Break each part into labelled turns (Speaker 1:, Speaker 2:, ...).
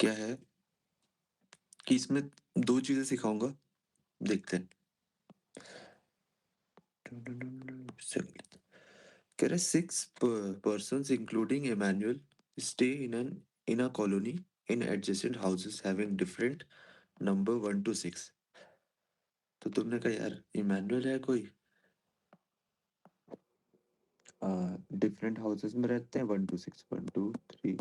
Speaker 1: क्या है कि इसमें 2 चीज़ें सिखाऊँगा, देखते हैं। इससे कर लेते हैं। कह रहा है 6 persons including Emmanuel stay in a colony in adjacent houses having different number 1 to 6। तो तुमने कहा यार इमैनुअल है कोई, डिफरेंट हाउसेस में रहते हैं 1 to 6, 1 2 3,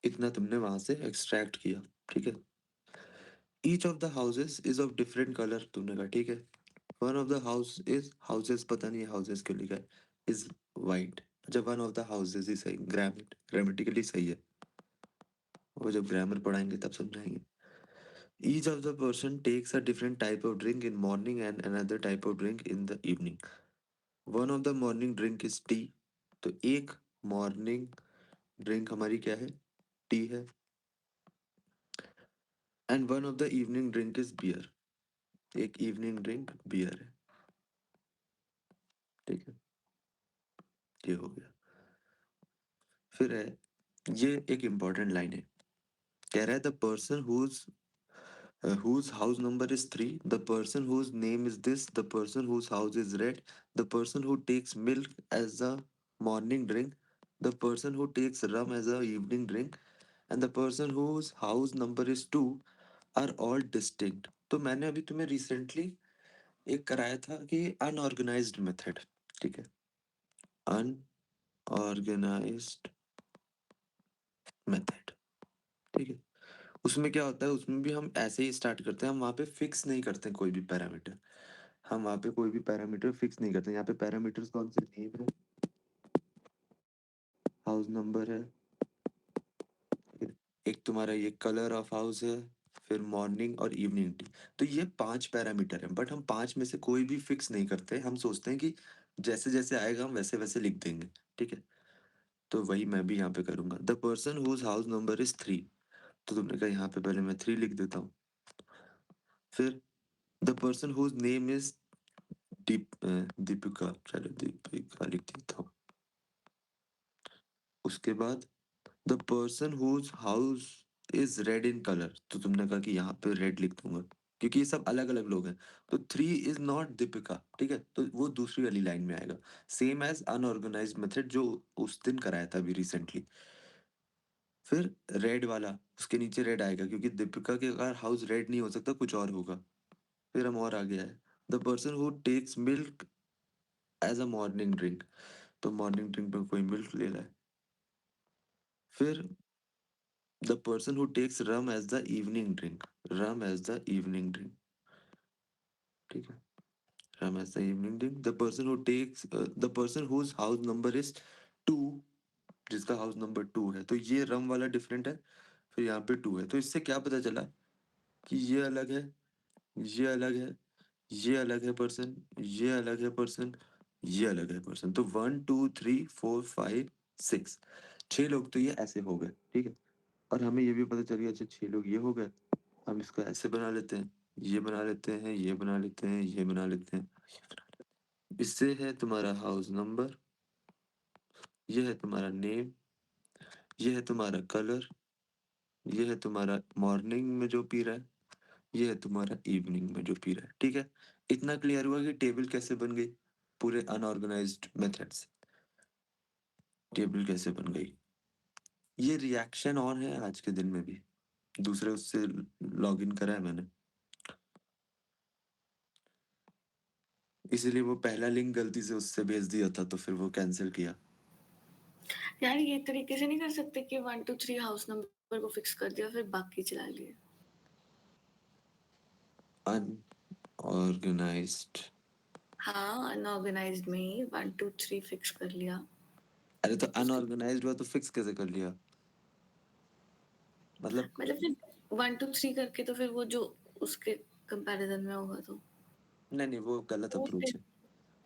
Speaker 1: इतना तुमने वहां से एक्सट्रैक्ट किया, ठीक है। Each of the houses is of different colour, तुमने कहा ठीक है। One of the house is, houses पता नहीं हाउसेस क्यों लिखा है, इज वाइट। जब वन ऑफ द हाउसेस ही सही, ग्रामेटिकली सही है, वो जब ग्रामर पढ़ाएंगे तब समझाएंगे। Each of the person takes a different type of drink in morning and another type of drink in the evening. One of the morning drink is tea. तो एक मॉर्निंग ड्रिंक हमारी क्या है, टी है। And one of the evening drink is beer, एक evening drink beer है, ठीक है। ये हो गया। फिर है, ये एक इंपॉर्टेंट लाइन है, कह रहा है the person whose house number is 3, the person whose name is this, the person whose house is red, the person who takes milk as a morning drink, the person who takes rum as a evening drink, and the person whose house number is 2 are all distinct। तो मैंने अभी तुम्हें recently एक कराया था कि unorganised method, ठीक है। अनऑर्गेनाइज्ड मेथड, ठीक है। उसमें क्या होता है, उसमें भी हम ऐसे ही स्टार्ट करते हैं, हम वहाँ पे फिक्स नहीं करते कोई भी पैरामीटर। हम वहाँ पे कोई भी पैरामीटर फिक्स नहीं करते। यहाँ पे पैरामीटर्स कौन से, नेम है, हाउस नंबर है, एक तुम्हारा ये कलर ऑफ हाउस है, फिर मॉर्निंग और इवनिंग टी। तो ये 5 पैरामीटर हैं, बट हम 5 में से कोई भी फिक्स नहीं करते। हम सोचते हैं कि जैसे जैसे आएगा हम वैसे वैसे लिख देंगे, ठीक है। तो वही मैं भी यहाँ पे करूंगा। The person whose house number is 3, तो तुमने कहा यहाँ पे पहले मैं 3 लिख देता हूँ। फिर the person whose name is Deepika, चलो दीपिका लिख देता हूँ। उसके बाद the person whose house is red in colour, तो तुमने कहा कि यहाँ पे रेड लिख दूंगा क्योंकि ये सब अलग अलग लोग हैं। तो 3 इज नॉट दीपिका, ठीक है, तो वो दूसरी वाली लाइन में आएगा। सेम एज अनऑर्गेनाइज्ड मेथड जो उस दिन कराया था अभी रिसेंटली। फिर रेड वाला, उसके नीचे रेड आएगा क्योंकि दीपिका के अगर हाउस रेड नहीं हो सकता, कुछ और होगा। फिर हम और आ गया है, the person who takes milk as a morning drink, तो मॉर्निंग ड्रिंक में कोई मिल्क ले रहा है। फिर the person who takes rum as the evening drink, rum as the evening drink, ठीक है। Rum as the evening drink. The person who takes, the person whose house number is 2, जिसका house number 2 है, तो ये रम वाला different है। फिर यहाँ पे 2 है, तो इससे क्या पता चला कि ये अलग है, ये अलग है, ये अलग है पर्सन, ये अलग है पर्सन, ये अलग है पर्सन। तो 1 2 3 4 5 6, 6 लोग तो ये ऐसे हो गए, ठीक है। और हमें ये भी पता चल गया, अच्छा 6 लोग ये हो गए। हम इसको ऐसे बना लेते हैं, ये बना लेते हैं, ये बना लेते हैं, ये बना लेते हैं। इससे है तुम्हारा हाउस नंबर, ये है तुम्हारा नेम, ये है तुम्हारा कलर, ये है तुम्हारा मॉर्निंग में जो पी रहा है, ये है तुम्हारा इवनिंग में जो पी रहा है, ठीक है। इतना क्लियर हुआ कि टेबल कैसे बन गई पूरे अनऑर्गेनाइज्ड मेथड से। टेबल कैसे बन गई, ये रिएक्शन ऑन है आज के दिन में भी, दूसरे उससे लॉगिन करा है मैंने, इसीलिए वो पहला लिंक गलती से उससे भेज दिया था तो फिर वो कैंसिल किया।
Speaker 2: यार ये तरीके से नहीं कर सकते कि 1 2 3 हाउस नंबर को फिक्स कर दिया फिर बाकी चला लिए।
Speaker 1: अनऑर्गेनाइज्ड,
Speaker 2: हाँ, अनऑर्गेनाइज्ड में ही 1 2 3 फिक्स कर लिया।
Speaker 1: अरे तो
Speaker 2: उसके
Speaker 1: अनऑर्गेनाइज्ड हुआ तो फिक्स कैसे कर लिया, मतलब।
Speaker 2: मतलब फिर 1 2 3 करके तो फिर वो जो उसके कंपैरिजन में होगा तो
Speaker 1: नहीं नहीं, वो गलत
Speaker 2: वो
Speaker 1: अप्रोच
Speaker 2: फिर
Speaker 1: है,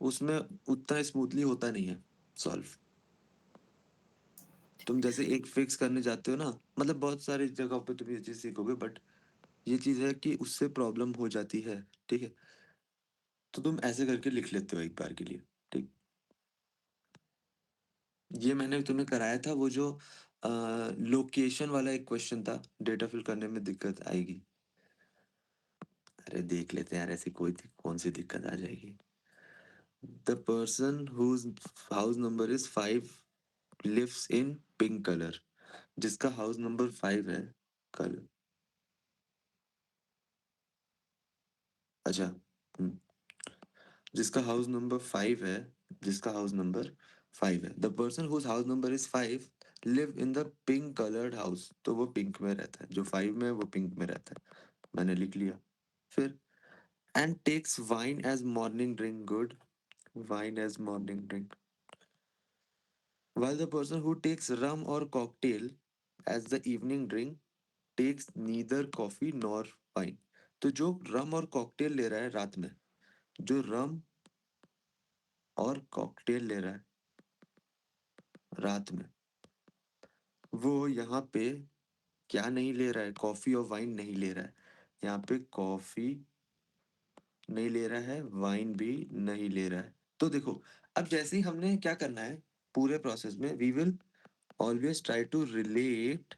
Speaker 1: उसमें उतना स्मूथली होता नहीं है सॉल्व। तुम जैसे एक फिक्स करने जाते हो ना, मतलब बहुत सारी जगहों पे तुम ये चीज सीखोगे, बट ये चीज है कि उससे प्रॉब्लम हो जाती है, ठीक है। तो तुम ऐसे करके लिख लेते हो एक बार के लिए, ठीक। ये मैंने तुम्हें कराया था वो जो लोकेशन वाला एक क्वेश्चन था, डेटा फिल करने में दिक्कत आएगी। अरे देख लेते हैं यार, ऐसी कौन सी दिक्कत आ जाएगी। The person whose house number is 5 lives in pink colour. जिसका हाउस नंबर 5 है, कलर, अच्छा, जिसका हाउस नंबर 5 है, जिसका हाउस नंबर 5 है, the person whose house number is 5 live in the pink coloured house. तो वो पिंक में रहता है, जो 5 में है वो पिंक में रहता है। मैंने लिख लिया। फिर and takes wine as morning drink, good, wine as morning drink, while the person who takes rum or cocktail as the evening drink takes neither coffee nor wine। तो जो रम और कॉकटेल ले रहा है रात में, जो रम और कॉकटेल ले रहा है रात में, वो यहाँ पे क्या नहीं ले रहा है, कॉफी और वाइन नहीं ले रहा है। यहाँ पे कॉफी नहीं ले रहा है, वाइन भी नहीं ले रहा है। तो देखो, अब जैसे ही हमने क्या करना है, पूरे प्रोसेस में we will always try to relate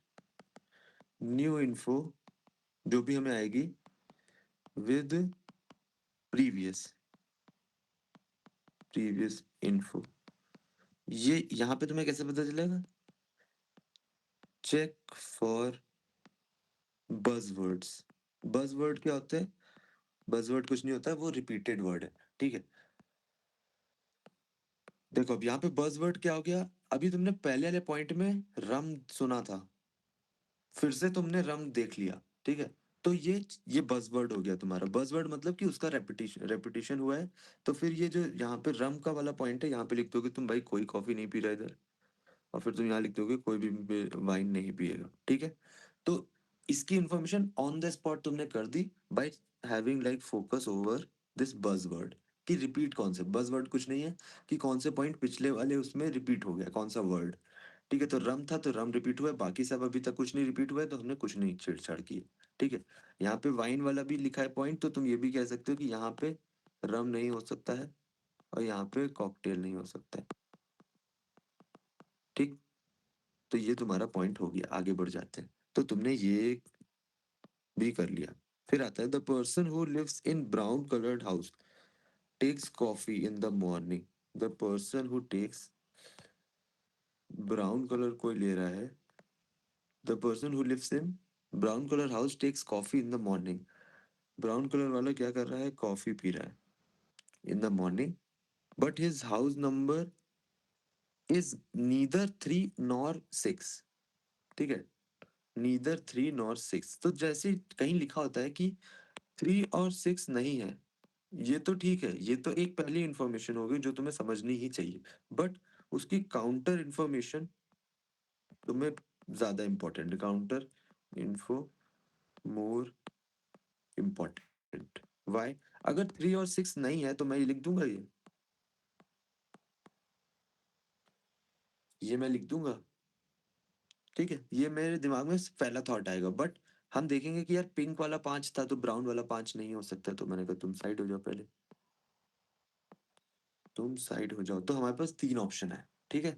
Speaker 1: new info जो भी हमें आएगी विद प्रीवियस प्रीवियस इन्फो। ये यहाँ पे तुम्हें कैसे पता चलेगा? Check for buzzwords. बज़वर्ड क्या होते हैं? बज़वर्ड कुछ नहीं होता है, वो रिपीटेड वर्ड है, ठीक है। देखो अब यहाँ पे बज़वर्ड क्या हो गया, अभी तुमने पहले वाले पॉइंट में रम सुना था, फिर से तुमने रम देख लिया, ठीक है। तो ये बज़वर्ड हो गया तुम्हारा। बज़वर्ड मतलब कि उसका रेपिटेशन रेपिटेशन हुआ है। तो फिर ये जो यहाँ पे रम का वाला पॉइंट है, यहाँ पे लिख दोगे तुम, भाई कोई कॉफी नहीं पी रहा इधर, और फिर तुम यहाँ लिख दोगे कोई भी वाइन नहीं पिएगा, ठीक है। तो इसकी इंफॉर्मेशन ऑन द स्पॉट तुमने कर दी by having like focus over this buzzword. कि रिपीट कौन से बज़वर्ड, कुछ नहीं है कि कौन से पॉइंट पिछले वाले उसमें रिपीट हो गया, कौन सा वर्ड, ठीक है। तो रम था तो रम रिपीट हुआ है, बाकी सब अभी तक कुछ नहीं रिपीट हुआ है, तो हमने कुछ नहीं छेड़छाड़ की है, ठीक है। यहाँ पे वाइन वाला भी लिखा है पॉइंट, तो तुम ये भी कह सकते हो कि यहाँ पे रम नहीं हो सकता है और यहाँ पे कॉकटेल नहीं हो सकता है, ठीक। तो ये तुम्हारा पॉइंट हो गया, आगे बढ़ जाते हैं। तो तुमने ये भी कर लिया। फिर आता है the person who lives in brown coloured house takes coffee in the morning. The person who takes, brown colour कोई ले रहा है, the person who lives in brown colour house takes coffee in the morning. Brown colour वाला क्या कर रहा है, coffee पी रहा है in the morning, but his house number is neither 3 nor 6, ठीक है। नीदर 3 नॉर 6, तो जैसे कहीं लिखा होता है कि 3 और 6 नहीं है, ये तो ठीक है, ये तो एक पहली इंफॉर्मेशन होगी जो तुम्हें समझनी ही चाहिए। बट उसकी काउंटर इंफॉर्मेशन तुम्हें ज्यादा important, counter info more important. Why? अगर 3 और 6 नहीं है तो मैं ये लिख दूंगा, ये मैं लिख दूंगा, ठीक है। ये मेरे दिमाग में पहला थॉट आएगा, बट हम देखेंगे कि यार पिंक वाला 5 था तो ब्राउन वाला 5 नहीं हो सकता, तो मैंने कहा तुम साइड हो जाओ पहले, तुम साइड हो जाओ। तो हमारे पास 3 ऑप्शन है, ठीक है।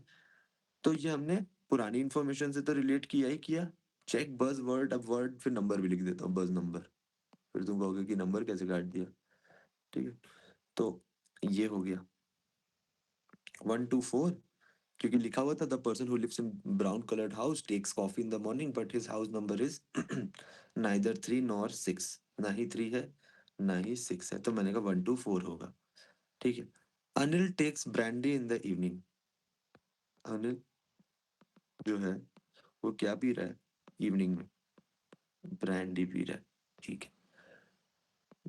Speaker 1: तो ये हमने पुरानी इंफॉर्मेशन से तो रिलेट किया ही किया। चेक बज वर्ड, अब वर्ड फिर नंबर भी लिख देता हूँ, बज नंबर। फिर तुम कहोगे कि नंबर कैसे काट दिया, ठीक है। तो ये हो गया 1 2 4, क्योंकि लिखा हुआ था the person who lives in brown coloured house takes coffee in the morning but his house number is neither 3 nor 6, ना ही 3 है ना ही 6 है, तो मैंने कहा 1 2 4 होगा, ठीक है। Anil takes brandy in the evening. Anil जो है वो क्या पी रहा है इवनिंग में, ब्रांडी पी रहा है, ठीक है।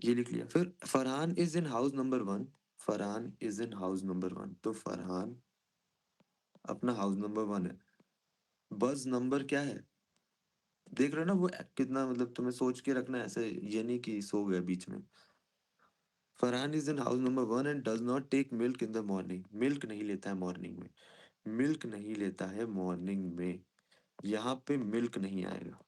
Speaker 1: ये लिख लिया। फिर Farhan is in house number 1, Farhan is in house number 1, तो फरहान अपना हाउस नंबर 1 है। बस नंबर क्या है, देख रहे हो ना वो कितना, मतलब तुम्हें सोच के रखना है, ऐसे ये नहीं कि सो गया बीच में। Farhan is in house number 1 and does not take milk in the morning, milk नहीं लेता है मॉर्निंग में, मिल्क नहीं लेता है मॉर्निंग में, यहाँ पे मिल्क नहीं आएगा,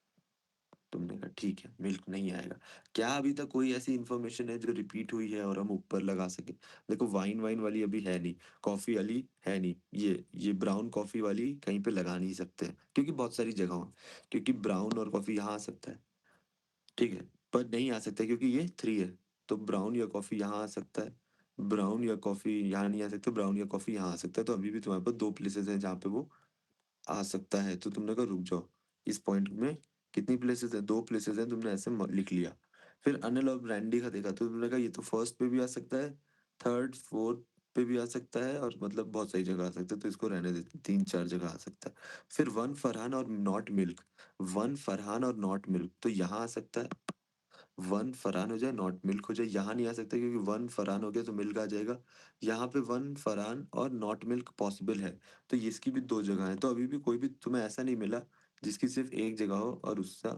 Speaker 1: तुमने कहा ठीक है, मिल्क नहीं आएगा। क्या अभी तक कोई ऐसी इन्फॉर्मेशन है जो रिपीट हुई है और हम ऊपर लगा सकें? देखो वाइन वाइन वाली अभी है नहीं, कॉफ़ी वाली है नहीं, ये ब्राउन कॉफ़ी वाली कहीं पे लगा नहीं सकते हैं, क्योंकि बहुत सारी जगहों क्योंकि ब्राउन और कॉफ़ी यहाँ आ सकता है, ठीक है? पर नहीं आ सकता क्योंकि ये 3 है, तो ब्राउन या कॉफ़ी यहाँ आ सकता है, ब्राउन या कॉफ़ी यहाँ नहीं आ सकता, ब्राउन या कॉफ़ी यहाँ आ सकता है, तो अभी भी तुम्हारे पास 2 प्लेसेस हैं जहाँ पे वो आ सकता है, तो तुमने कहा रुक जाओ, इस पॉइंट में कितनी प्लेसेस हैं? 2 प्लेसेस हैं, तुमने ऐसे लिख लिया। फिर अनिल और ब्रैंडी का देखा, तो तुमने कहा ये तो फर्स्ट पे भी आ सकता है, थर्ड, फोर्थ पे भी आ सकता है और मतलब बहुत सही जगह आ सकता है, तो इसको रहने देते, 3-4 जगह आ सकता है। फिर वन फरहान और नॉट मिल्क, वन फरहान और नॉट मिल्क, तो यहाँ आ सकता है, वन फरहान हो जाए, नॉट मिल्क हो जाए, यहाँ नहीं आ सकता क्योंकि वन फरहान हो गया तो मिल्क आ जाएगा। यहाँ पे वन फरहान और नॉट मिल्क पॉसिबल है, तो ये इसकी भी 2 जगह हैं, तो अभी भी कोई भी तुम्हें ऐसा नहीं मिला जिसकी सिर्फ़ 1 जगह हो और उसका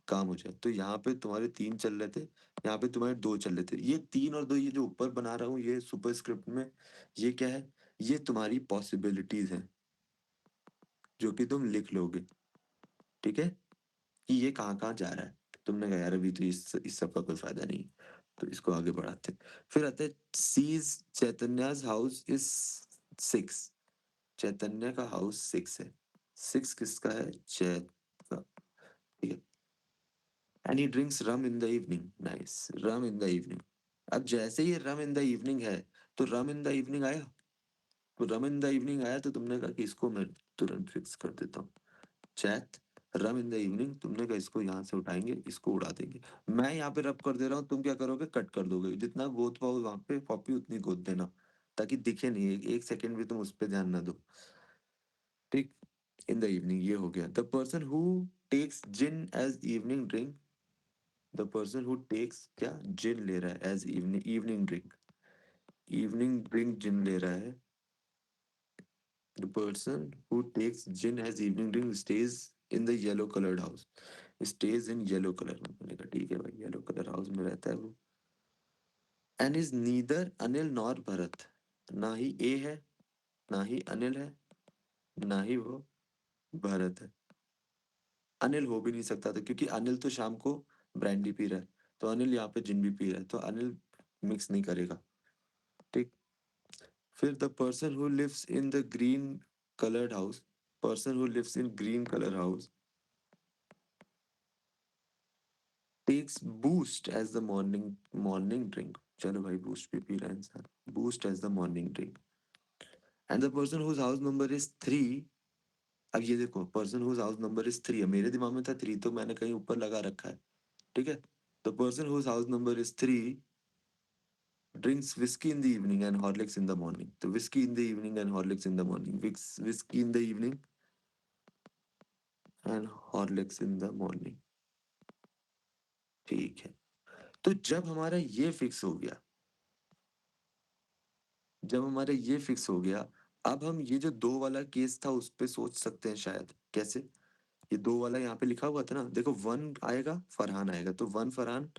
Speaker 1: काम हो जाए। तो यहाँ पे तुम्हारे 3 चल रहे थे, यहाँ पे तुम्हारे 2 चल रहे थे। ये 3 और 2 ये जो ऊपर बना रहा हूँ ये सुपरस्क्रिप्ट में, ये क्या है? ये तुम्हारी पॉसिबिलिटीज़ हैं, जो कि तुम लिख लोगे, ठीक है? कि ये कहाँ-कहाँ जा रहा है। तुमने कहा यार अभी तो इस सब का कोई फ़ायदा नहीं, तो इसको आगे बढ़ाते हैं। फिर आता है सीज़ चैतन्याज़ हाउस इज़ 6, चैतन्य का हाउस 6 है। 6 किसका है? चैत का, ठीक है। And he drinks rum in the evening, nice, rum in the evening. अब जैसे ही रम इन द इवनिंग है, तो रम इन द इवनिंग आया? तो रम इन द इवनिंग आया तो तुमने कहा कि इसको मैं तुरंत फिक्स कर देता हूँ। चैत रम इन द इवनिंग, तुमने कहा इसको यहाँ से उठाएँगे, इसको उड़ा देंगे। मैं यहाँ पे रब कर दे रहा हूँ, तुम क्या करोगे? कट कर दोगे। जितना गोद पाओ वहाँ पे कॉपी उतनी गोद देना, ताकि दिखे नहीं, 1 सेकंड भी तुम उस पे ध्यान ना दो। ठीक? इन द इवनिंग ये हो गया। The person who takes gin as evening drink, the person who takes क्या? जिन ले रहा है as evening drink. Evening drink gin ले रहा है। The person who takes gin as evening drink stays in the yellow colored house. Stays in yellow color. मैंने कहा ठीक है भाई, येलो कलर हाउस में रहता है वो। And is neither Anil nor Bharat, ना ही ए है, ना ही अनिल है, ना ही वो भरत है। अनिल हो भी नहीं सकता था क्योंकि अनिल तो शाम को ब्रांडी पी रहा है, तो अनिल यहाँ पे जिन भी पी रहा है, तो अनिल मिक्स नहीं करेगा। ठीक। फिर the person who lives in the green coloured house, person who lives in green colour house takes Boost as the morning drink. चलो भाई बूस्ट भी पी रहा है इंसान, Boost as the morning drink. And the person whose house number is 3, अब ये देखो person whose house number is 3 है, मेरे दिमाग में था 3 तो मैंने कहीं ऊपर लगा रखा है, ठीक है। The person whose house number is 3 drinks whisky in the evening and Horlicks in the morning, तो whisky in the evening and Horlicks in the morning, whisky in the evening and Horlicks in the morning, ठीक है। तो जब हमारा ये fix हो गया, जब हमारा ये फिक्स हो गया, अब हम ये जो 2 वाला केस था उस पे सोच सकते हैं शायद। कैसे? ये 2 वाला यहाँ पे लिखा हुआ था ना, देखो 1 आएगा, फरहान आएगा, तो 1 फरहान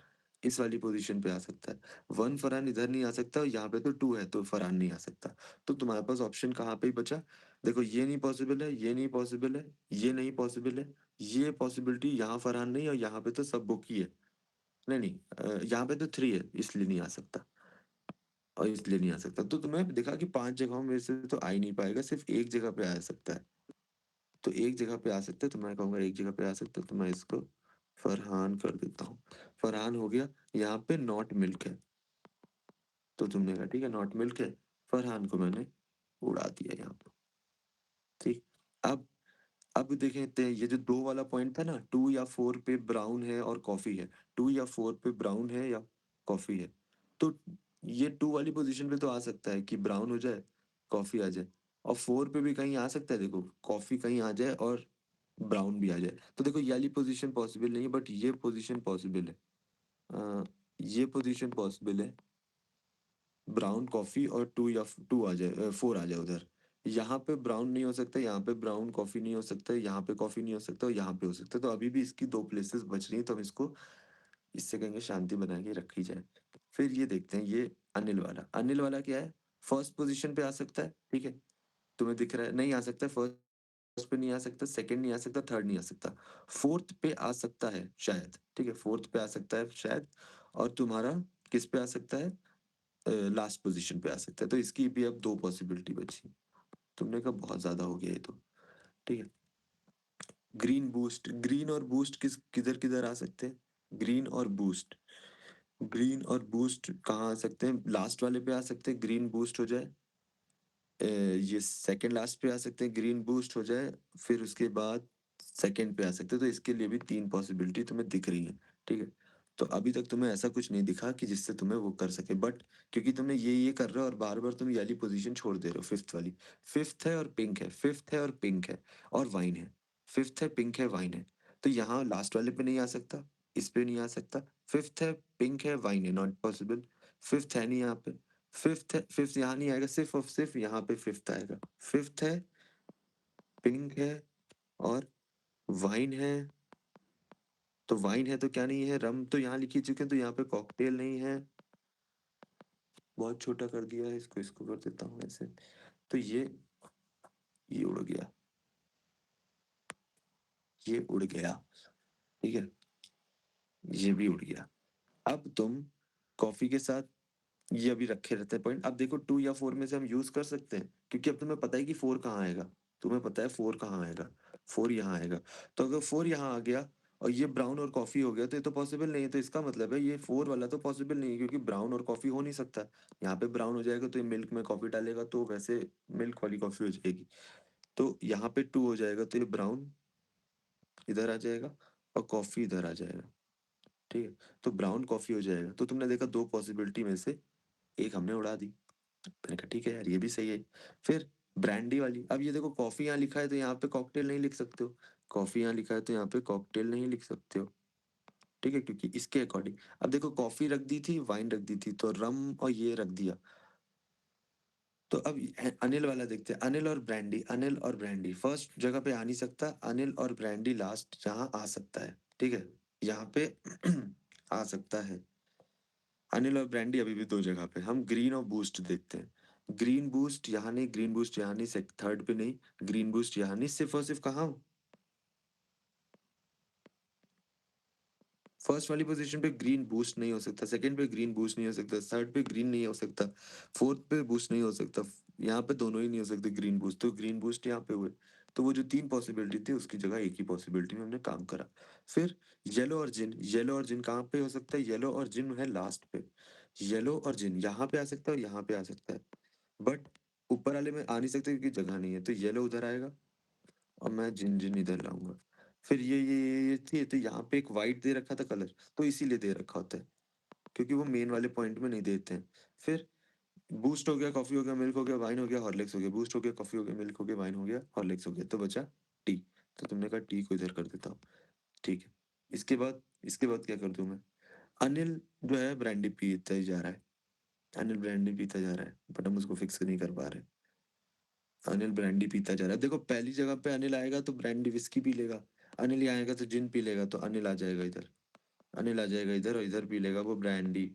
Speaker 1: इस वाली पोज़ीशन पे आ सकता है। 1 फरहान इधर नहीं आ सकता और यहाँ पे तो 2 है, तो फरहान नहीं आ सकता। तो तुम्हारे पास ऑप्शन कहाँ पे ही बचा? देखो ये नहीं पॉसिबल है, ये नहीं पॉसिबल है, ये नहीं पॉसिबल है, ये पॉसिबिलिटी यहाँ फरहान नहीं और यहाँ पे तो सब बुक ही है। नहीं, यहाँ पे तो 3 है, इसलिए नहीं आ सकता। और इसलिए नहीं आ सकता। तो तुम्हें दिखा कि 5 जगहों में से तो आ ही नहीं पाएगा, सिर्फ़ 1 जगह पे आ सकता है। तो एक जगह पे आ सकता है, तो मैं कहूँगा एक जगह पे आ सकता है, तो मैं इसको फरहान कर देता हूँ। फरहान हो गया, यहाँ पे नॉट मिल्क है। तो तुमने कहा ठीक है नॉट मिल्क है, फरहान को मैंने उड़ा दिया यहाँ पे, ठीक। अब अब देखें ते ये जो 2 वाला पॉइंट था ना, 2 या 4 पे ब्राउन है और कॉफ़ी है, 2 या 4 पे ब्राउन है या कॉफ़ी है। तो ये 2 वाली पोज़ीशन पे तो आ सकता है कि ब्राउन हो जाए, कॉफ़ी आ जाए और 4 पे भी कहीं आ सकता है देखो, कॉफ़ी कहीं आ जाए और ब्राउन भी आ जाए। तो देखो ये वाली पोज़ीशन पॉसिबल नहीं है बट ये पोज़ीशन पॉसिबल है। ये पोज़ीशन पॉसिबल है, ब्राउन कॉफ़ी और 2 या 2 आ जाए 4 आ जाए उधर। यहाँ पे ब्राउन नहीं हो सकता, यहाँ पे ब्राउन कॉफ़ी नहीं हो सकता, यहाँ पे कॉफ़ी नहीं हो सकता और यहाँ पे हो सकता है। तो अभी भी इसकी 2 प्लेसेस बच रही हैं, तो हम इसको इससे कहेंगे शांति बना के रखी जाए। फिर ये देखते हैं ये अनिल वाला क्या है? फर्स्ट पोज़ीशन पे आ सकता है, ठीक है? तुम्हें दिख रहा है नहीं आ सकता है फर्स्ट फर्स्ट पे नहीं आ सकता, सेकंड नहीं आ सकता, थर्ड नहीं आ सकता। फोर्थ पे आ सकता है शायद, ठीक है? फोर्थ पे आ सकता है शायद, और तुम्हारा किस पे आ सकता है? लास्ट पोज़ीशन पे आ सकता है। तो इसकी भी अब 2 पॉसिबिलिटी बची। तुमने कहा बहुत ज़्यादा हो गया ये तो, ठीक है? ग्रीन बूस्ट, ग्रीन और बूस्ट किधर-किधर आ सकते हैं? ग्रीन और बूस्ट, ग्रीन और बूस्ट कहाँ आ सकते हैं? लास्ट वाले पे आ सकते हैं, ग्रीन बूस्ट हो जाए। ये सेकंड लास्ट पे आ सकते हैं, ग्रीन बूस्ट हो जाए, फिर उसके बाद सेकंड पे आ सकते हैं, तो इसके लिए भी 3 पॉसिबिलिटी तुम्हें दिख रही हैं, ठीक है? तो अभी तक तुम्हें ऐसा कुछ नहीं दिखा कि जिससे तुम्हें वो कर सके, बट क्योंकि तुमने ये कर रहे हो और बार-बार तुम ये वाली पोज़ीशन छोड़ दे रहे हो, 5th वाली। 5th है और पिंक है, 5th है और पिंक है और वाइन है। 5th है, पिंक है, वाइन है। तो यहाँ लास्ट वाले पे नहीं आ सकता, इस पे नहीं आ सकता। 5th है, पिंक है, वाइन है, नॉट पॉसिबल। 5th है नहीं यहाँ पे। 5th यहाँ नहीं आएगा, सिर्फ़ और सिर्फ़ यहाँ पे 5th आएगा। 5th है, पिंक है और वाइन है, तो वाइन है तो क्या नहीं है, रम तो यहाँ लिख ही चुके हैं, तो यहाँ पे कॉकटेल नहीं है। बहुत छोटा कर दिया है इसको, इसको कर देता हूँ ऐसे। तो ये उड़ गया, ये उड़ गया, ठीक है? ये भी उड़ गया। अब तुम कॉफ़ी के साथ ये अभी रखे रहते हैं पॉइंट। अब देखो 2 या 4 में से हम यूज़ कर सकते हैं, क्योंकि अब तुम्हें पता है कि 4 कहाँ आएगा। तुम्हें पता है 4 कहाँ आएगा, 4 यहाँ आएगा। तो अगर 4 यहाँ आ गया और ये ब्राउन और कॉफ़ी हो गया, तो ये तो पॉसिबल नहीं है। तो इसका मतलब है ये 4 वाला तो पॉसिबल नहीं है, क्योंकि ब्राउन और कॉफ़ी हो नहीं सकता। यहाँ पे ब्राउन हो जाएगा तो ये मिल्क में कॉफ़ी डालेगा तो वैसे मिल्क वाली कॉफ़ी हो जाएगी। तो यहाँ पे 2 हो जाएगा तो ये ब्राउन इधर आ जाएगा और कॉफ़ी इधर आ जाएगा, ठीक है? तो ब्राउन कॉफ़ी हो जाएगा। तो तुमने देखा 2 पॉसिबिलिटी में से 1 हमने उड़ा दी। मैंने कहा ठीक है यार, ये भी सही है। फिर ब्रांडी वाली, अब ये देखो कॉफ़ी यहाँ लिखा है तो यहाँ पे कॉकटेल नहीं लिख सकते हो। कॉफ़ी यहाँ लिखा है तो यहाँ पे कॉकटेल नहीं लिख सकते हो, ठीक है? क्योंकि इसके अकॉर्डिंग अब देखो कॉफ़ी रख दी थी, वाइन रख दी थी, तो रम और ये रख दिया। तो अब अनिल वाला देखते हैं, अनिल और ब्रांडी, अनिल और ब्रांडी फर्स्ट जगह पे आ नहीं सकता, अनिल और ब्रांडी लास्ट जहाँ आ सकता है, ठीक है? यहाँ पे आ सकता है। अनिल और ब्रांडी अभी भी 2 जगह पे। हम ग्रीन और बूस्ट देखते हैं। ग्रीन बूस्ट यहाँ नहीं, ग्रीन बूस्ट यहाँ नहीं, सेक थर्ड पे नहीं, ग्रीन बूस्ट यहाँ नहीं, सिर्फ़ और सिर्फ़ कहाँ? फर्स्ट वाली पोज़ीशन पे ग्रीन बूस्ट नहीं हो सकता, सेकंड पे ग्रीन बूस्ट नहीं हो सकता, थर्ड पे ग्रीन नहीं हो सकता, फोर्थ पे बूस्ट नहीं हो सकता, यहाँ पे दोनों ही नहीं हो सकते ग्रीन बूस्ट, तो ग्रीन बूस्ट यहाँ पे हुए। तो वो जो 3 पॉसिबिलिटी थी उसकी जगह एक ही पॉसिबिलिटी में हमने काम करा। फिर येलो और जिन कहाँ पे हो सकता है? येलो और जिन है लास्ट पे। येलो और जिन यहाँ पे आ सकता है और यहाँ पे आ सकता है। बट ऊपर वाले में आ नहीं सकते क्योंकि जगह नहीं है, तो येलो उधर आएगा और मैं जिन-जिन इधर लाऊँगा। फिर ये थी, तो यहाँ पे एक व्हाइट दे रखा था कलर, तो इसीलिए दे रखा होता है, क्योंकि वो मेन वाले पॉइंट में नहीं देते हैं। फिर बूस्ट हो गया, कॉफ़ी हो गया, मिल्क हो गया, वाइन हो गया, हॉर्लिक्स हो गया, बूस्ट हो गया, कॉफ़ी हो गया, मिल्क हो गया, वाइन हो गया, हॉर्लिक्स हो गया, तो बचा टी। तो तुमने कहा टी को इधर कर देता हूँ, ठीक है। इसके बाद क्या कर दूँ मैं? अनिल जो है ब्रांडी पीता ही जा रहा है, अनिल ब्रांडी पीता जा रहा है, बट हम उसको फिक्स नहीं कर पा रहे। अनिल ब्रांडी पीता जा रहा है। देखो पहली जगह पे अनिल आएगा तो ब्रांडी विस्की पी लेगा। अनिल यहाँ आएगा तो जिन पी लेगा, तो अनिल आ जाएगा इधर। अनिल आ जाएगा इधर और इधर पी लेगा वो ब्रांडी।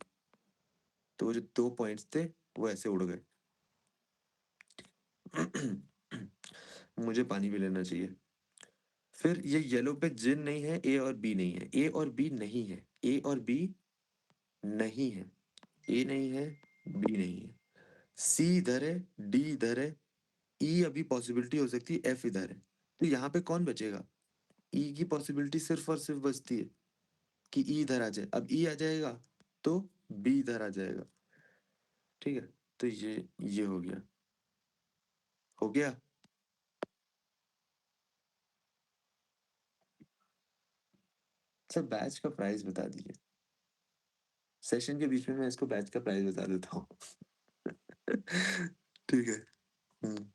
Speaker 1: तो वो जो 2 पॉइंट्स थे वो ऐसे उड़ गए। मुझे पानी भी लेना चाहिए। फिर ये येलो पे जिन नहीं है, ए और बी नहीं है। ए और बी नहीं है। ए और बी नहीं है। ए नहीं है, बी नहीं है। सी इधर है, डी इधर है, ई अभी पॉसिबिलिटी हो सकती है, एफ इधर है। तो यहाँ पे कौन बचेगा? ई की पॉसिबिलिटी सिर्फ और सिर्फ बचती है कि ई इधर आ जाए। अब ई आ जाएगा तो बी इधर आ जाएगा, ठीक है? तो ये हो गया। हो गया? अच्छा, बैच का प्राइस बता दीजिए। सेशन के बीच में मैं इसको बैच का प्राइस बता देता हूँ। ठीक है। हुँ,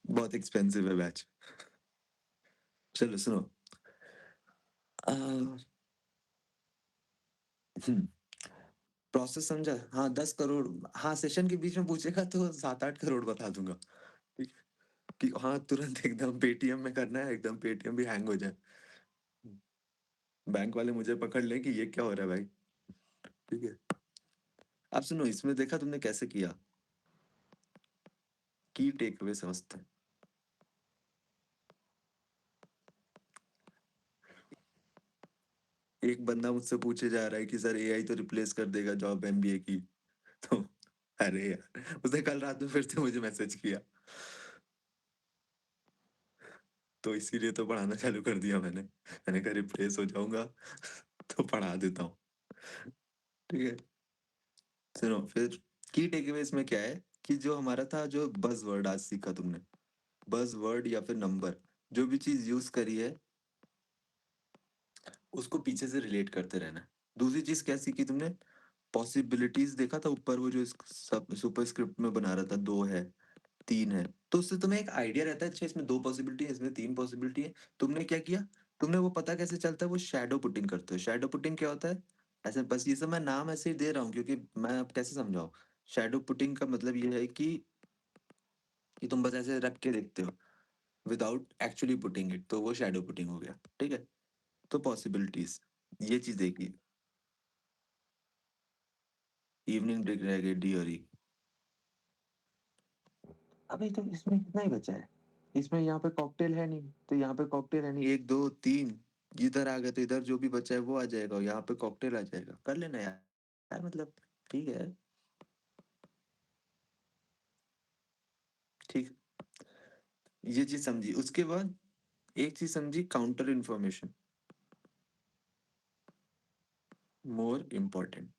Speaker 1: बहुत एक्सपेंसिव है बैच। चलो सुनो। अ, हुँ, प्रोसेस समझा? हाँ, 10 करोड़। हाँ, सेशन के बीच में पूछेगा तो 7-8 करोड़ बता दूँगा। ठीक है? कि हाँ, तुरंत एकदम पेटीएम में करना है, एकदम पेटीएम भी हैंग हो जाए। बैंक वाले मुझे पकड़ लें कि ये क्या हो रहा है भाई? ठीक है? अब सुनो, इसमें देखा तुमने कैसे किया? की टेक अवे समझते हैं। एक बंदा मुझसे पूछे जा रहा है कि सर एआई तो रिप्लेस कर देगा जॉब एमबीए की। तो अरे यार, उसने कल रात में फिर से मुझे मैसेज किया। तो इसीलिए तो पढ़ाना चालू कर दिया मैंने। मैंने कहा रिप्लेस हो जाऊँगा तो पढ़ा देता हूँ। ठीक है? सुनो फिर की टेकअवेज़ में क्या है कि जो हमारा था जो बज़वर्ड आज सीखा तुमने, बज़वर्ड या फिर नंबर, जो भी चीज़ यूज़ करी है, उसको पीछे से रिलेट करते रहना है। दूसरी चीज़ क्या सीखी तुमने? पॉसिबिलिटीज़ देखा था ऊपर वो जो इस सब सुपरस्क्रिप्ट में बना रहा था 2 है, 3 है, तो उससे तुम्हें एक आइडिया रहता है अच्छा इसमें 2 पॉसिबिलिटी है, इसमें 3 पॉसिबिलिटी है। तुमने क्या किया? तुमने वो पता कैसे चलता है वो शैडो पुटिंग करते हो। शैडो पुटिंग क्या होता है? ऐसे बस ये सब मैं नाम ऐसे ही दे रहा हूँ क्योंकि मैं अब कैसे समझाऊँ? शैडो पुटिंग का मतलब ये है कि तुम बस ऐसे रख के देखते हो विदाउट एक्चुअली पुटिंग इट, तो वो शैडो पुटिंग हो गया। ठीक है? तो पॉसिबिलिटीज़ ये चीज़ देखिए। इवनिंग ड्रिंक रह गई डी और ई। अबे तो इसमें कितना ही बचा है? इसमें यहाँ पे कॉकटेल है नहीं, तो यहाँ पे कॉकटेल है नहीं, 1, 2, 3 इधर आ गए तो इधर जो भी बचा है वो आ जाएगा और यहाँ पे कॉकटेल आ जाएगा। कर लेना यार। यार मतलब ठीक है, ठीक। ये चीज़ समझी। उसके बाद एक चीज़ समझी counter information, more important.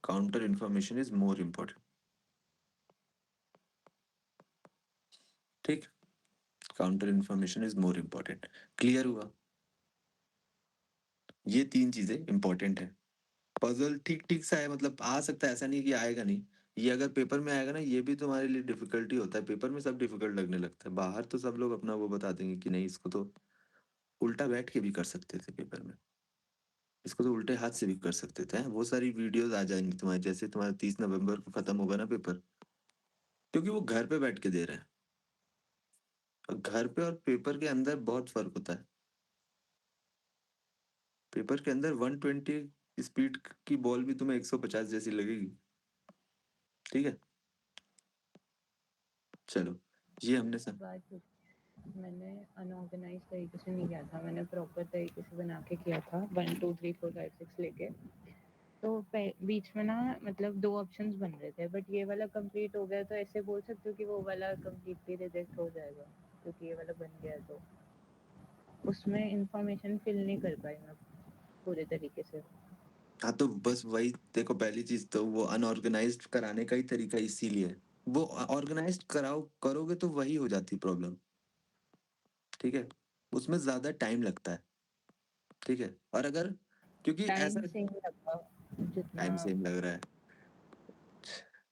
Speaker 1: Counter information is more important. ठीक? Counter information is more important. Clear हुआ? ये 3 चीज़ें इम्पोर्टेंट हैं। पज़ल ठीक-ठीक सा है मतलब आ सकता है ऐसा नहीं कि आएगा नहीं। ये अगर पेपर में आएगा ना ये भी तुम्हारे लिए डिफ़िकल्टी होता है। पेपर में सब डिफ़िकल्ट लगने लगता है। बाहर तो सब लोग अपना वो बता देंगे कि नहीं इसको तो उल्टा बैठ के भी कर सकते थे पेपर में। इसको तो उल्टे हाथ से भी कर सकते थे। हैं? वो सारी वीडियोज़ आ जाएँगी तुम्हारी जैसे तुम्हारा 30 नवंबर को खत्म होगा ना पेपर। क्योंकि वो घर पे बैठ के दे रहे हैं। और घर पे और पेपर के अंदर बहुत फ़र्क होता है। पेपर के अंदर 120 स्पीड की बॉल भी तुम्हें 150 जैसी लगेगी। ठीक है? चलो, ये हमने
Speaker 3: एक
Speaker 1: सब
Speaker 3: बात मैंने अनऑर्गेनाइज तरीके से नहीं किया था, मैंने प्रॉपर तरीके से बना के किया था 1 2 3 4 5 6 लेके। तो बीच में ना मतलब 2 ऑप्शंस बन रहे थे, बट ये वाला कंप्लीट हो गया तो ऐसे बोल सकते हो कि वो वाला कंप्लीटली रिजेक्ट हो जाएगा क्योंकि ये वाला बन गया। तो उसमें इंफॉर्मेशन फिल नहीं कर पाई मैं पूरे तरीके से।
Speaker 1: हाँ, तो बस वही देखो पहली चीज़ तो वो अनऑर्गनाइज़्ड कराने का ही तरीका इसीलिए है। वो ऑर्गनाइज़्ड कराओ करोगे तो वही हो जाती प्रॉब्लम, ठीक है? उसमें ज़्यादा टाइम लगता है, ठीक है? और अगर क्योंकि ऐसा
Speaker 3: टाइम सेम लगा जितना।
Speaker 1: टाइम सेम लग रहा है।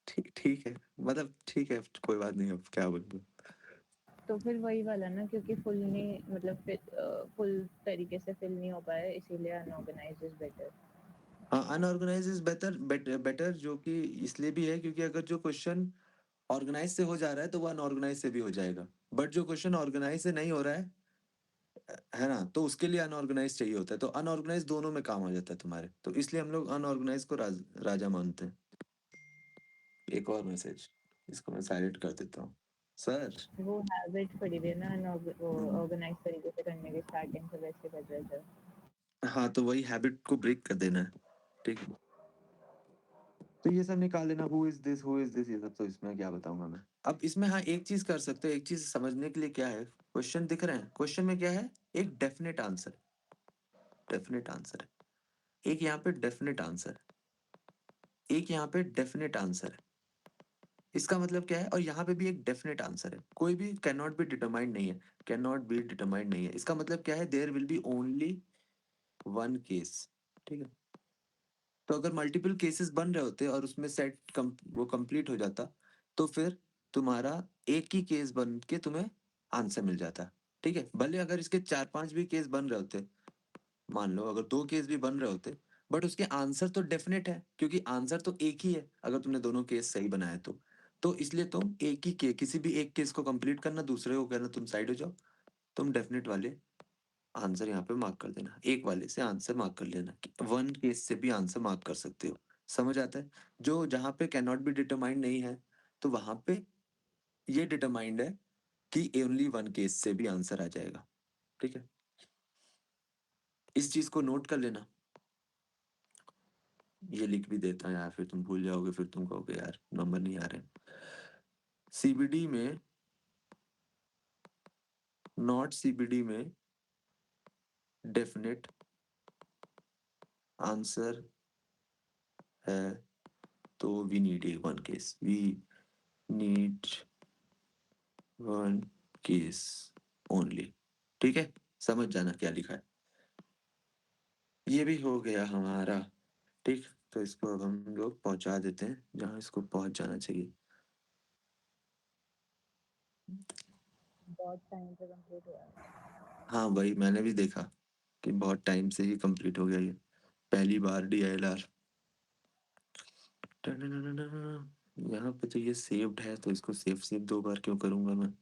Speaker 1: ठीक ठीक है, मतलब ठीक है, कोई बात नहीं अब क्या बोलूँ।
Speaker 3: तो फिर वही वाला ना, क्योंकि फुल नहीं मतलब फुल तरीके से फिल नहीं हो पाया, इसीलिए अनऑर्गेनाइज्ड इज बेटर।
Speaker 1: हाँ, अनऑर्गनाइज़्ड इज़ बेटर जो कि इसलिए भी है क्योंकि अगर जो क्वेश्चन ऑर्गनाइज़ से हो जा रहा है तो वो अनऑर्गनाइज़ से भी हो जाएगा। बट जो क्वेश्चन ऑर्गनाइज़ से नहीं हो रहा है ना? तो उसके लिए अनऑर्गनाइज़ चाहिए होता है, तो अनऑर्गनाइज़ दोनों में काम आ जाता है तुम्हारे, तो इसलिए हम लोग अनऑर्गनाइज़ को राजा मानते हैं। एक और मैसेज, इसको मैं साइलेंट कर देता हूँ। सर
Speaker 3: वो हैबिट पड़ी हुई है ना,
Speaker 1: हुँ,
Speaker 3: ऑर्गेनाइज तरीके से करने की, स्टार्टिंग से वैसे कर रहे थे।
Speaker 1: हाँ, तो वही हैबिट को ब्रेक कर देना है, ठीक है? तो ये सब निकाल लेना हू इज़ दिस ये सब तो इसमें क्या बताऊँगा मैं। अब इसमें हाँ, एक चीज़ कर सकते हो, एक चीज़ समझने के लिए क्या है, क्वेश्चन दिख रहे हैं, क्वेश्चन में क्या है? एक डेफिनिट आंसर है। एक यहाँ पे डेफिनिट आंसर है, एक यहाँ पे डेफिनिट आंसर है। इसका मतलब क्या है? और यहाँ पे भी एक डेफिनिट आंसर है। कोई भी कैन नॉट बी डिटरमाइंड नहीं है, कैन नॉट बी डिटरमाइंड नहीं है। इसका मतलब क्या है? There will be only one case, ठीक है? तो अगर मल्टीपल केसेस बन रहे होते और उसमें वो कंप्लीट हो जाता, तो फिर तुम्हारा एक ही केस बन के तुम्हें आंसर मिल जाता, ठीक है? भले अगर इसके 4-5 भी केस बन रहे होते, मान लो अगर 2 केस भी बन रहे होते, बट उसके आंसर तो डेफिनिट है क्योंकि आंसर तो एक ही है अगर तुमने दोनों केस सही बनाए तो। तो इसलिए तुम एक ही के किसी भी एक केस को कंप्लीट करना, दूसरे को कहना तुम साइड हो जाओ, तुम डेफिनिट वाले आंसर यहाँ पे मार्क कर देना। एक वाले से आंसर मार्क कर लेना कि 1 केस से भी आंसर मार्क कर सकते हो। समझ आता है? जो जहाँ पे कैन नॉट बी डिटरमाइंड नहीं है, तो वहाँ पे ये डिटरमाइंड है कि ओनली 1 केस से भी आंसर आ जाएगा। ठीक है? इस चीज़ को नोट कर लेना। ये लिख भी देता है यार, फिर तुम भूल जाओगे, फिर तुम कहोगे यार नंबर नहीं आ रहे। सीबीडी में, नॉट सीबीडी में डेफिनेट आंसर है, तो we need a one case, we need one case only. ठीक है, समझ जाना क्या लिखा है। ये भी हो गया हमारा। ठीक, तो इसको अब हम लोग पहुंचा देते हैं जहां इसको पहुंच जाना चाहिए।
Speaker 3: बहुत टाइम से कंप्लीट हुआ है।
Speaker 1: हाँ भाई, मैंने भी देखा कि बहुत टाइम से ही कंप्लीट हो गया ये, पहली बार DLR। यहाँ पे तो ये सेव्ड है, तो इसको सेव सेव 2 बार क्यों करूंगा मैं।